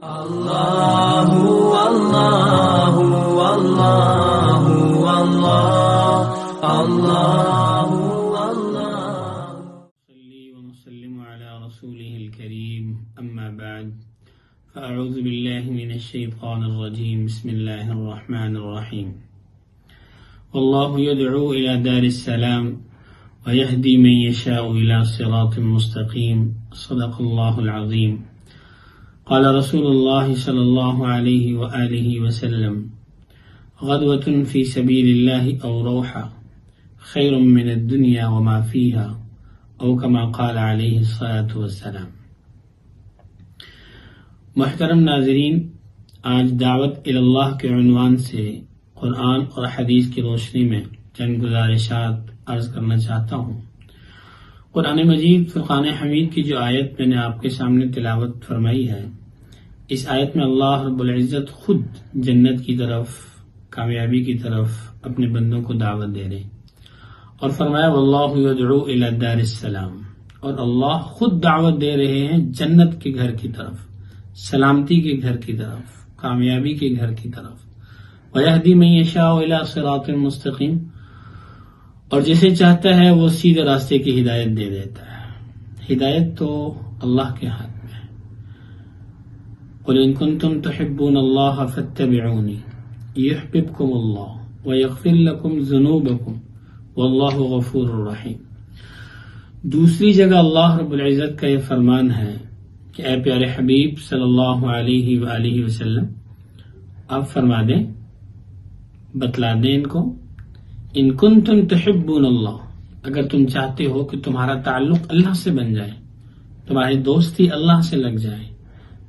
اللہ اللہ اللہ اللہ اللہ صلی ونسلم علی رسوله الكریم اما بعد فاعوذ باللہ من الشیطان الرجیم بسم اللہ الرحمن الرحیم واللہ يدعو الى دار السلام ويهدي من يشاء الى صراط مستقیم صدق اللہ العظیم قال رسول الله صلى الله عليه وآله وسلم غدوة في سبيل الله أو روحة خير من الدنيا وما فيها أو كما قال عليه الصلاة والسلام۔ محترم ناظرین، آج دعوت اللہ کے عنوان سے قرآن اور حدیث کی روشنی میں چند گزارشات عرض کرنا چاہتا ہوں۔ قرآن مجید فرقان حمید کی جو آیت میں نے آپ کے سامنے تلاوت فرمائی ہے، اس آیت میں اللہ رب العزت خود جنت کی طرف، کامیابی کی طرف اپنے بندوں کو دعوت دے رہے اور فرمایا واللہ یدعو الی دار السلام، اور اللہ خود دعوت دے رہے ہیں جنت کے گھر کی طرف، سلامتی کے گھر کی طرف، کامیابی کے گھر کی طرف۔ ویہدی من یشاء الی صراط مستقیم، اور جسے چاہتا ہے وہ سیدھے راستے کی ہدایت دے دیتا ہے۔ ہدایت تو اللہ کے ہاتھ میں ہے۔ قل ان کنتم تحبون اللہ فاتبعونی یحببکم اللہ ویغفر لکم ذنوبکم واللہ غفور رحیم۔ دوسری جگہ اللہ رب العزت کا یہ فرمان ہے کہ اے پیارے حبیب صلی اللہ علیہ وآلہ وسلم، آپ فرما دیں، بتلا دیں ان کو، ان کنتم تحبون اللہ، اگر تم چاہتے ہو کہ تمہارا تعلق اللہ سے بن جائے، تمہاری دوستی اللہ سے لگ جائے،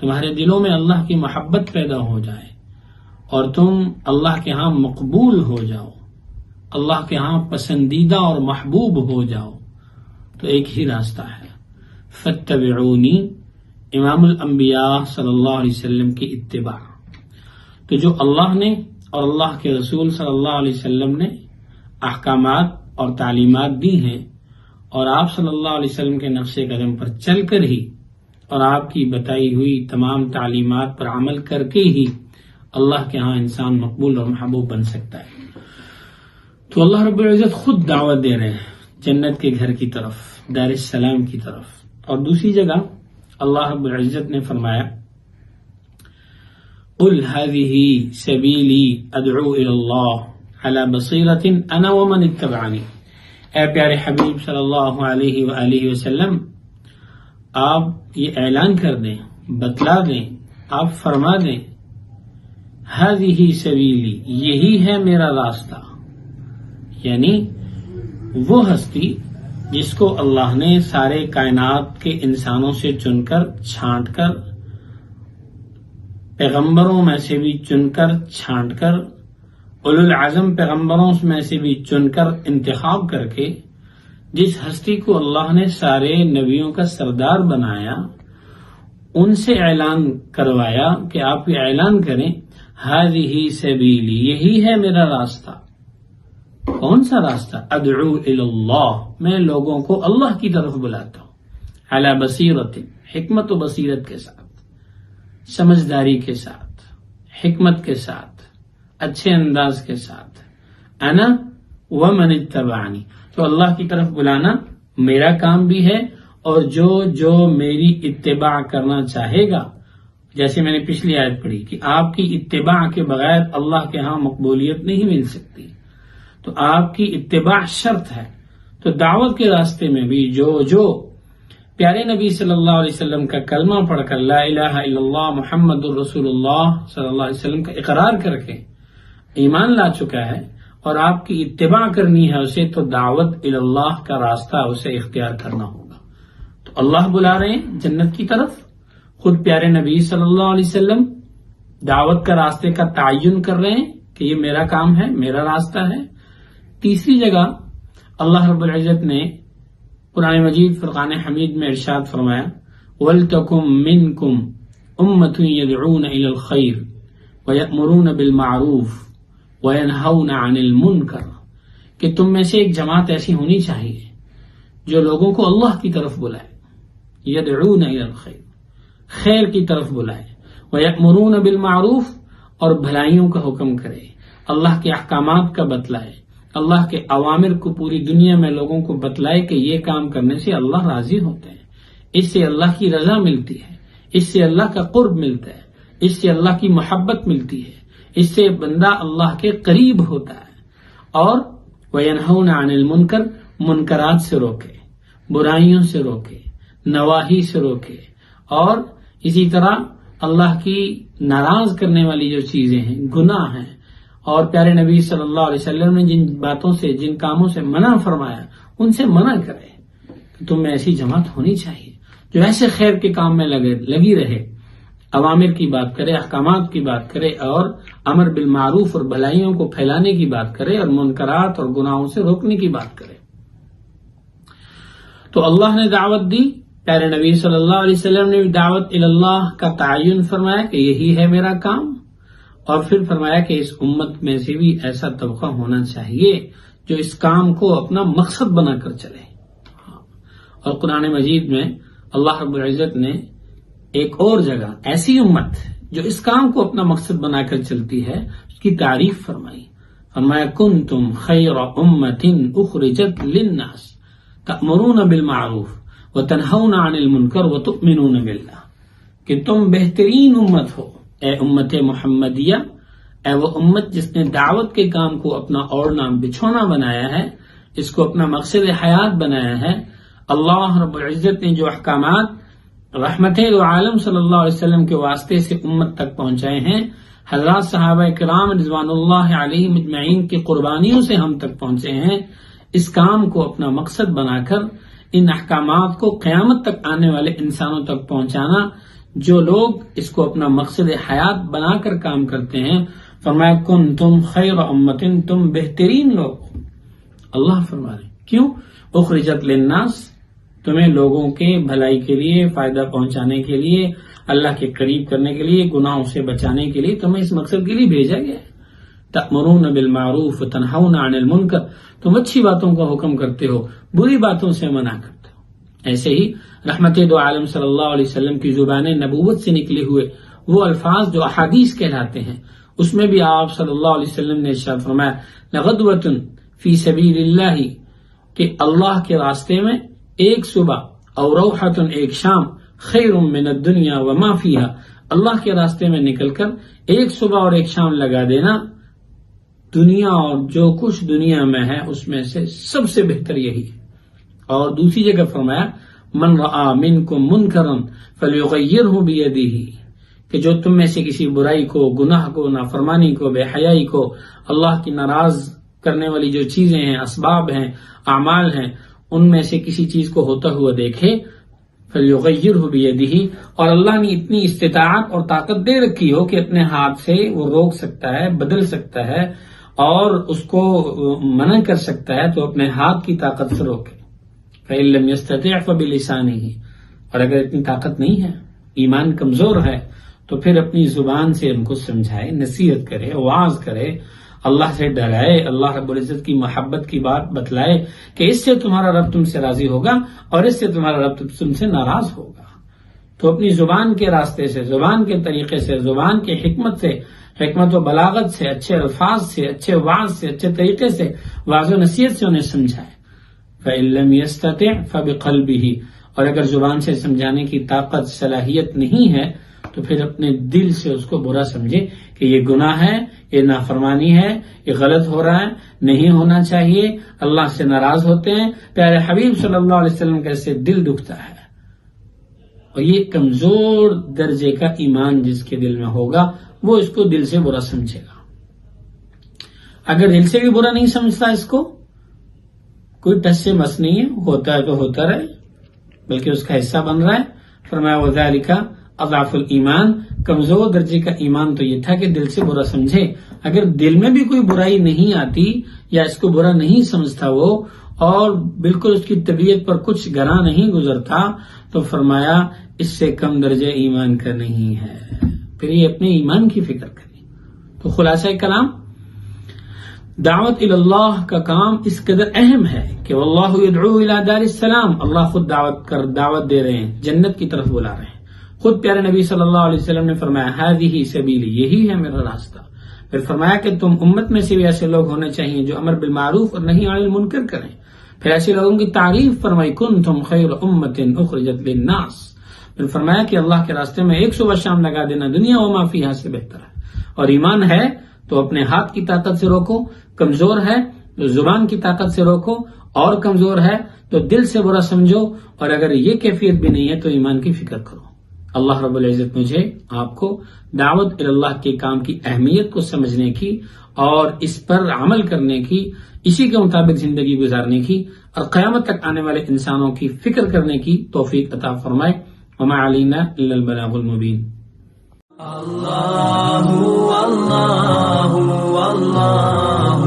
تمہارے دلوں میں اللہ کی محبت پیدا ہو جائے اور تم اللہ کے ہاں مقبول ہو جاؤ، اللہ کے ہاں پسندیدہ اور محبوب ہو جاؤ، تو ایک ہی راستہ ہے، فاتبعونی، امام الانبیاء صلی اللہ علیہ وسلم کی اتباع۔ تو جو اللہ نے اور اللہ کے رسول صلی اللہ علیہ وسلم نے احکامات اور تعلیمات دی ہیں، اور آپ صلی اللہ علیہ وسلم کے نقش قدم پر چل کر ہی اور آپ کی بتائی ہوئی تمام تعلیمات پر عمل کر کے ہی اللہ کے ہاں انسان مقبول اور محبوب بن سکتا ہے۔ تو اللہ رب العزت خود دعوت دے رہے ہیں جنت کے گھر کی طرف، دار السلام کی طرف۔ اور دوسری جگہ اللہ رب العزت نے فرمایا قل هذه سبیلی ادعو الی اللہ علی بصیرۃ انا ومن اتبعنی۔ اے پیارے حبیب صلی اللہ علیہ وآلہ وسلم، آپ یہ اعلان کر دیں، بتلا دیں، آپ فرما دیں، هذه سبیلی، یہی ہے میرا راستہ، یعنی وہ ہستی جس کو اللہ نے سارے کائنات کے انسانوں سے چن کر، چھانٹ کر، پیغمبروں میں سے بھی چن کر، چھانٹ کر، اولو العزم پیغمبروں میں سے بھی چن کر، انتخاب کر کے، جس ہستی کو اللہ نے سارے نبیوں کا سردار بنایا، ان سے اعلان کروایا کہ آپ یہ اعلان کریں ہذہ سبیلی، یہی ہے میرا راستہ۔ کون سا راستہ؟ ادعو الی اللہ، میں لوگوں کو اللہ کی طرف بلاتا ہوں، علی بصیرۃ، حکمت و بصیرت کے ساتھ، سمجھداری کے ساتھ، حکمت کے ساتھ، اچھے انداز کے ساتھ، انا ومن اتبعنی، تو اللہ کی طرف بلانا میرا کام بھی ہے، اور جو میری اتباع کرنا چاہے گا، جیسے میں نے پچھلی آیت پڑھی کہ آپ کی اتباع کے بغیر اللہ کے ہاں مقبولیت نہیں مل سکتی، تو آپ کی اتباع شرط ہے۔ تو دعوت کے راستے میں بھی جو پیارے نبی صلی اللہ علیہ وسلم کا کلمہ پڑھ کر، لا الہ الا اللہ محمد الرسول اللہ صلی اللہ علیہ وسلم کا اقرار کر کے ایمان لا چکا ہے اور آپ کی اتباع کرنی ہے اسے، تو دعوت الی اللہ کا راستہ اسے اختیار کرنا ہوگا۔ تو اللہ بلا رہے ہیں جنت کی طرف، خود پیارے نبی صلی اللہ علیہ وسلم دعوت کا راستے کا تعین کر رہے ہیں کہ یہ میرا کام ہے، میرا راستہ ہے۔ تیسری جگہ اللہ رب العزت نے قرآن مجید فرقان حمید میں ارشاد فرمایا وَلْتَكُمْ مِنْكُمْ أُمَّةٌ يَدْعُونَ إِلَى الْخَيْرِ وَيَأْمُرُونَ بِالْمَعْرُوفِ وَيَنْهَوْنَ عَنِ الْمُنْكَرِ، کہ تم میں سے ایک جماعت ایسی ہونی چاہیے جو لوگوں کو اللہ کی طرف بلائے، يَدْعُونَ إِلَى الْخَيْرِ، خیر کی طرف بلائے، وَيَأْمُرُونَ بِالْمَعْرُوفِ اور بھلائیوں کا حکم کرے، اللہ کے احکامات کا بتلائے، اللہ کے اوامر کو پوری دنیا میں لوگوں کو بتلائے کہ یہ کام کرنے سے اللہ راضی ہوتے ہیں، اس سے اللہ کی رضا ملتی ہے، اس سے اللہ کا قرب ملتا ہے، اس سے اللہ کی محبت ملتی ہے، اس سے بندہ اللہ کے قریب ہوتا ہے۔ اور وَيَنْهُونَ عَنِ الْمُنْكَرِ منکرات سے روکے، برائیوں سے روکے، نواہی سے روکے، اور اسی طرح اللہ کی ناراض کرنے والی جو چیزیں ہیں، گناہ ہیں، اور پیارے نبی صلی اللہ علیہ وسلم نے جن باتوں سے، جن کاموں سے منع فرمایا، ان سے منع کرے۔ تم میں ایسی جماعت ہونی چاہیے جو ایسے خیر کے کام میں لگی رہے، اوامر کی بات کرے، احکامات کی بات کرے، اور امر بالمعروف اور بھلائیوں کو پھیلانے کی بات کرے، اور منکرات اور گناہوں سے روکنے کی بات کرے۔ تو اللہ نے دعوت دی، پیارے نبی صلی اللہ علیہ وسلم نے بھی دعوت اللہ کا تعین فرمایا کہ یہی ہے میرا کام، اور پھر فرمایا کہ اس امت میں سے بھی ایسا طبقہ ہونا چاہیے جو اس کام کو اپنا مقصد بنا کر چلے۔ اور قرآن مجید میں اللہ رب العزت نے ایک اور جگہ ایسی امت جو اس کام کو اپنا مقصد بنا کر چلتی ہے اس کی تعریف فرمائی، فرمایا کنتم خیر امت اخرجت للناس تأمرون بالمعروف وتنہون عن المنکر وتؤمنون باللہ، کہ تم بہترین امت ہو، اے امت محمدیہ، اے وہ امت جس نے دعوت کے کام کو اپنا اوڑھنا بچھونا بنایا ہے، اس کو اپنا مقصد حیات بنایا ہے۔ اللہ رب العزت نے جو احکامات رحمت عالم صلی اللہ علیہ وسلم کے واسطے سے امت تک پہنچائے ہیں، حضرات صحابہ کرام رضوان اللہ علیہم اجمعین کی قربانیوں سے ہم تک پہنچے ہیں، اس کام کو اپنا مقصد بنا کر ان احکامات کو قیامت تک آنے والے انسانوں تک پہنچانا، جو لوگ اس کو اپنا مقصد حیات بنا کر کام کرتے ہیں، فرمایا کنتم خیر امت، تم بہترین لوگ ہو۔ اللہ فرما رہے کیوں؟ اخرجت للناس، تمہیں لوگوں کے بھلائی کے لیے، فائدہ پہنچانے کے لیے، اللہ کے قریب کرنے کے لیے، گناہوں سے بچانے کے لیے تمہیں اس مقصد کے لیے بھیجا گیا ہے۔ تأمرون بالمعروف وتنہون عن المنکر، تم اچھی باتوں کا حکم کرتے ہو، بری باتوں سے منع کرتے ہو۔ ایسے ہی رحمت دو عالم صلی اللہ علیہ وسلم کی زبان نبوت سے نکلے ہوئے وہ الفاظ جو احادیث کہلاتے ہیں، اس میں بھی آپ صلی اللہ علیہ وسلم نے ارشاد فرمایا لغدوۃ فی سبیل اللہ، کہ اللہ کے راستے میں ایک صبح، اور روحۃ ایک شام، خیر من الدنیا وما فیہا، اللہ کے راستے میں نکل کر ایک صبح اور ایک شام لگا دینا، دنیا اور جو کچھ دنیا میں ہے اس میں سے سب سے بہتر یہی ہے۔ اور دوسری جگہ فرمایا من رآ منکم منکرا فلیغیرہ بیدہ، کہ جو تم میں سے کسی برائی کو، گناہ کو، نافرمانی کو، بے حیائی کو، اللہ کی ناراض کرنے والی جو چیزیں ہیں، اسباب ہیں، اعمال ہیں، ان میں سے کسی چیز کو ہوتا ہوا دیکھے، فلیغیرہ بیدہ، اور اللہ نے اتنی استطاعت اور طاقت دے رکھی ہو کہ اپنے ہاتھ سے وہ روک سکتا ہے، بدل سکتا ہے، اور اس کو منع کر سکتا ہے، تو اپنے ہاتھ کی طاقت سے روکے۔ فإن لم يستطع فبلسانه، اور اگر اتنی طاقت نہیں ہے، ایمان کمزور ہے، تو پھر اپنی زبان سے ان کو سمجھائے، نصیحت کرے، واعظ کرے، اللہ سے ڈرائے، اللہ رب العزت کی محبت کی بات بتلائے کہ اس سے تمہارا رب تم سے راضی ہوگا اور اس سے تمہارا رب تم سے ناراض ہوگا۔ تو اپنی زبان کے راستے سے، زبان کے طریقے سے، زبان کے حکمت سے، حکمت و بلاغت سے، اچھے الفاظ سے، اچھے واعظ سے، اچھے طریقے سے، واعظ و نصیحت سے انہیں سمجھائے۔ فإن لم يستطع فبقلبه، اور اگر زبان سے سمجھانے کی طاقت، صلاحیت نہیں ہے، تو پھر اپنے دل سے اس کو برا سمجھے کہ یہ گناہ ہے، یہ نافرمانی ہے، یہ غلط ہو رہا ہے، نہیں ہونا چاہیے، اللہ سے ناراض ہوتے ہیں۔ پیارے حبیب صلی اللہ علیہ وسلم کا اس سے دل دکھتا ہے، اور یہ کمزور درجے کا ایمان جس کے دل میں ہوگا وہ اس کو دل سے برا سمجھے گا۔ اگر دل سے بھی برا نہیں سمجھتا، اس کو کوئی ٹس سے مس نہیں ہے، ہوتا ہے تو ہوتا رہے، بلکہ اس کا حصہ بن رہا ہے۔ فرمایا وذالک اضعف الایمان، کمزور درجے کا ایمان تو یہ تھا کہ دل سے برا سمجھے۔ اگر دل میں بھی کوئی برائی نہیں آتی یا اس کو برا نہیں سمجھتا وہ، اور بالکل اس کی طبیعت پر کچھ گراں نہیں گزرتا، تو فرمایا اس سے کم درجہ ایمان کا نہیں ہے۔ پھر یہ اپنے ایمان کی فکر کریں۔ تو خلاصہ کلام، دعوت اللہ کا کام اس قدر اہم ہے کہ واللہ یدعو الی دار السلام، اللہ خود دعوت دے رہے ہیں، جنت کی طرف بلا رہے ہیں۔ خود پیارے نبی صلی اللہ علیہ وسلم نے فرمایا ہذہ سبیلی، یہی ہے میرا راستہ۔ پھر فرمایا کہ تم امت میں سے بھی ایسے لوگ ہونے چاہیے جو امر بالمعروف اور نہی عن المنکر کریں۔ پھر ایسے لوگوں کی تعریف فرمائی کنتم خیر امت اخرجت للناس۔ پھر فرمایا کہ اللہ کے راستے میں ایک صبح شام لگا دینا دنیا وما فیہا سے بہتر ہے۔ اور ایمان ہے تو اپنے ہاتھ کی طاقت سے روکو، کمزور ہے تو زبان کی طاقت سے روکو، اور کمزور ہے تو دل سے برا سمجھو، اور اگر یہ کیفیت بھی نہیں ہے تو ایمان کی فکر کرو۔ اللہ رب العزت مجھے آپ کو دعوت اللہ کے کام کی اہمیت کو سمجھنے کی اور اس پر عمل کرنے کی، اسی کے مطابق زندگی گزارنے کی اور قیامت تک آنے والے انسانوں کی فکر کرنے کی توفیق عطا فرمائے۔ وما علینا الا البلاغ المبین۔ اللہ اللہ اللہ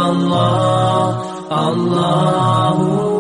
اللہ اللہ